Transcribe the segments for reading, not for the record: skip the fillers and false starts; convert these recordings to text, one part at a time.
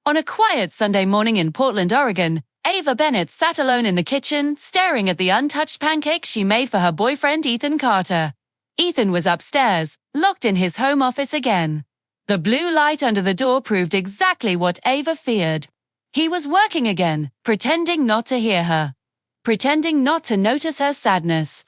On a quiet Sunday morning in Portland, Oregon, Ava Bennett sat alone in the kitchen, staring at the untouched pancakes she made for her boyfriend Ethan Carter. Ethan was upstairs, locked in his home office again. The blue light under the door proved exactly what Ava feared. He was working again, pretending not to hear her, pretending not to notice her sadness.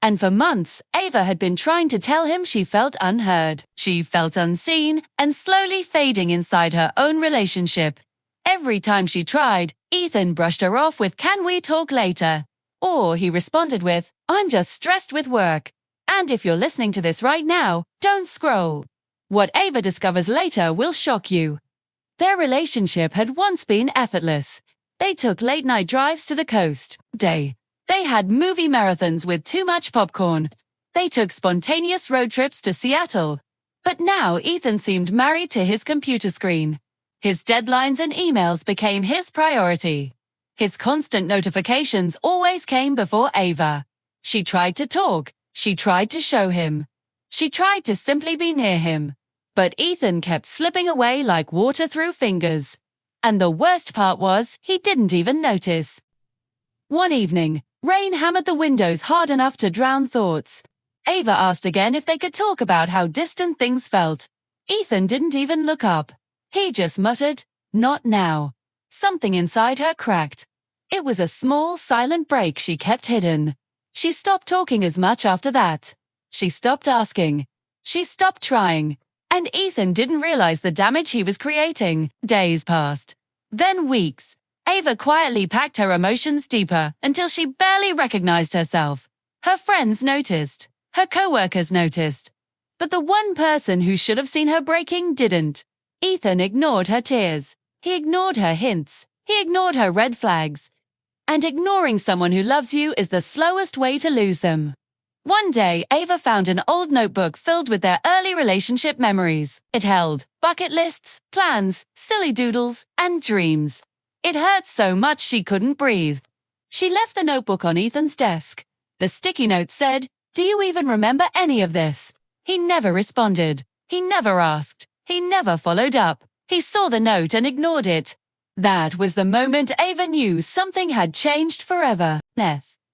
And for months, Ava had been trying to tell him she felt unheard. She felt unseen and slowly fading inside her own relationship. Every time she tried, Ethan brushed her off with "Can we talk later?" Or he responded with, "I'm just stressed with work. And if you're listening to this right now, don't scroll." What Ava discovers later will shock you. Their relationship had once been effortless. They took late-night drives to the coast. They had movie marathons with too much popcorn. They took spontaneous road trips to Seattle. But now Ethan seemed married to his computer screen. His deadlines and emails became his priority. His constant notifications always came before Ava. She tried to talk. She tried to show him. She tried to simply be near him. But Ethan kept slipping away like water through fingers. And the worst part was, he didn't even notice. One evening, rain hammered the windows hard enough to drown thoughts. Ava asked again if they could talk about how distant things felt. Ethan didn't even look up. He just muttered, "Not now." Something inside her cracked. It was a small, silent break she kept hidden. She stopped talking as much after that. She stopped asking. She stopped trying. And Ethan didn't realize the damage he was creating. Days passed. Then weeks. Ava quietly packed her emotions deeper until she barely recognized herself. Her friends noticed. Her coworkers noticed. But the one person who should have seen her breaking didn't. Ethan ignored her tears. He ignored her hints. He ignored her red flags. And ignoring someone who loves you is the slowest way to lose them. One day, Ava found an old notebook filled with their early relationship memories. It held bucket lists, plans, silly doodles, and dreams. It hurt so much she couldn't breathe. She left the notebook on Ethan's desk. The sticky note said, "Do you even remember any of this?" He never responded. He never asked. He never followed up. He saw the note and ignored it. That was the moment Ava knew something had changed forever.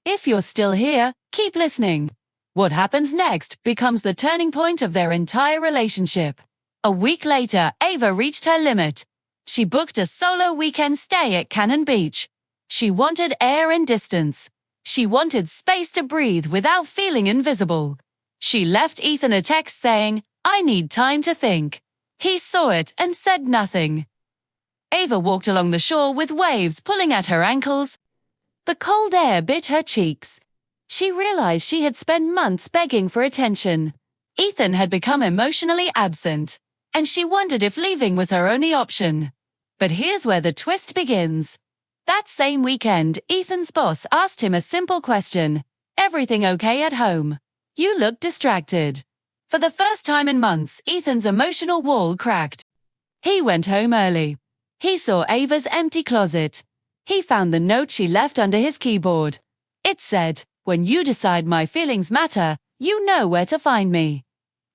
If you're still here, keep listening. What happens next becomes the turning point of their entire relationship. A week later, Ava reached her limit. She booked a solo weekend stay at Cannon Beach. She wanted air and distance. She wanted space to breathe without feeling invisible. She left Ethan a text saying, "I need time to think." He saw it and said nothing. Ava walked along the shore with waves pulling at her ankles. The cold air bit her cheeks. She realized she had spent months begging for attention. Ethan had become emotionally absent, and she wondered if leaving was her only option. But here's where the twist begins. That same weekend, Ethan's boss asked him a simple question. "Everything okay at home? You look distracted." For the first time in months, Ethan's emotional wall cracked. He went home early. He saw Ava's empty closet. He found the note she left under his keyboard. It said, "When you decide my feelings matter, you know where to find me."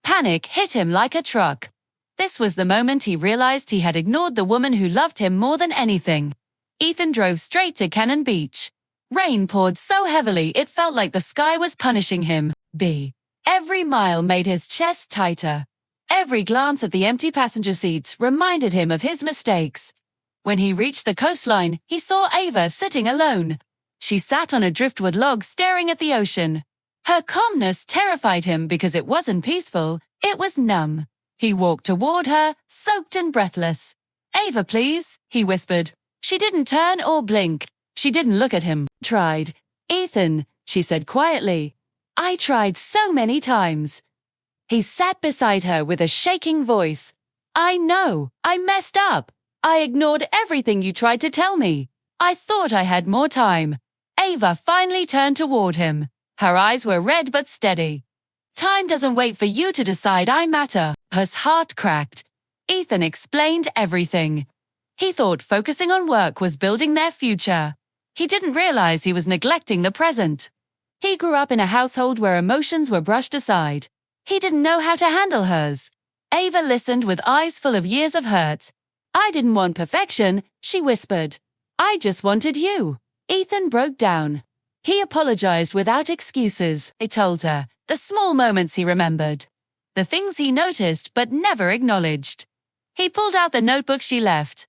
Panic hit him like a truck. This was the moment he realized he had ignored the woman who loved him more than anything. Ethan drove straight to Cannon Beach. Rain poured so heavily it felt like the sky was punishing him. Every mile made his chest tighter. Every glance at the empty passenger seats reminded him of his mistakes. When he reached the coastline, he saw Ava sitting alone. She sat on a driftwood log staring at the ocean. Her calmness terrified him because it wasn't peaceful, it was numb. He walked toward her, soaked and breathless. "Ava, please," he whispered. She didn't turn or blink. She didn't look at him. "Tried. Ethan," she said quietly. "I tried so many times." He sat beside her with a shaking voice. "I know. I messed up. I ignored everything you tried to tell me. I thought I had more time." Ava finally turned toward him. Her eyes were red but steady. "Time doesn't wait for you to decide I matter." Her heart cracked. Ethan explained everything. He thought focusing on work was building their future. He didn't realize he was neglecting the present. He grew up in a household where emotions were brushed aside. He didn't know how to handle hers. Ava listened with eyes full of years of hurt. I didn't want perfection, she whispered. I just wanted you. Ethan broke down. He apologized without excuses, I told her, the small moments he remembered. The things he noticed but never acknowledged. He pulled out the notebook she left.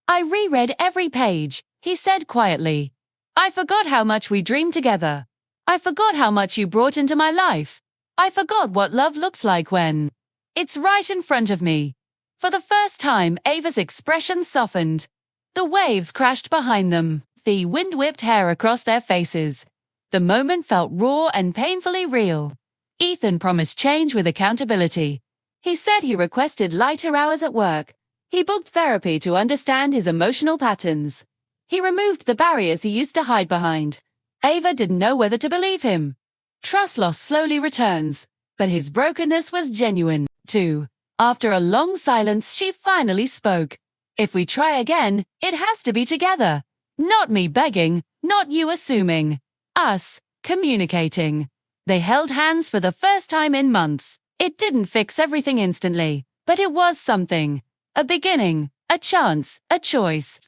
I reread every page, he said quietly. I forgot how much we dreamed together. I forgot how much you brought into my life. I forgot what love looks like when it's right in front of me. For the first time, Ava's expression softened. The waves crashed behind them, the wind whipped hair across their faces. The moment felt raw and painfully real. Ethan promised change with accountability. He said he requested lighter hours at work. He booked therapy to understand his emotional patterns. He removed the barriers he used to hide behind. Ava didn't know whether to believe him. Trust loss slowly returns, but his brokenness was genuine, too. After a long silence, she finally spoke. If we try again, it has to be together. Not me begging, not you assuming. Us, communicating. They held hands for the first time in months. It didn't fix everything instantly, but it was something. A beginning, a chance, a choice.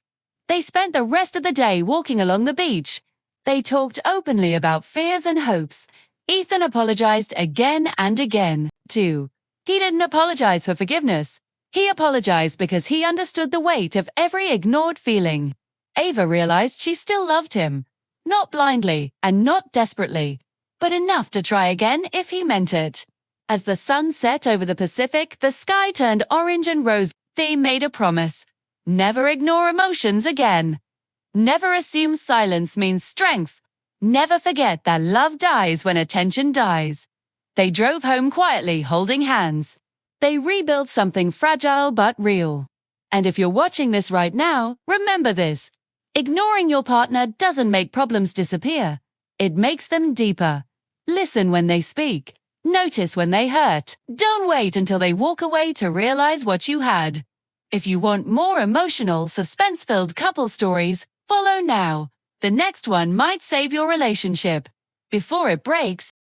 They spent the rest of the day walking along the beach. They talked openly about fears and hopes. Ethan apologized again and again, too. He didn't apologize for forgiveness. He apologized because he understood the weight of every ignored feeling. Ava realized she still loved him. Not blindly and not desperately, but enough to try again if he meant it. As the sun set over the Pacific, the sky turned orange and rose. They made a promise. Never ignore emotions again. Never assume silence means strength. Never forget that love dies when attention dies. They drove home quietly, holding hands. They rebuilt something fragile but real. And if you're watching this right now, remember this. Ignoring your partner doesn't make problems disappear. It makes them deeper. Listen when they speak. Notice when they hurt. Don't wait until they walk away to realize what you had. If you want more emotional, suspense-filled couple stories, follow now. The next one might save your relationship before it breaks.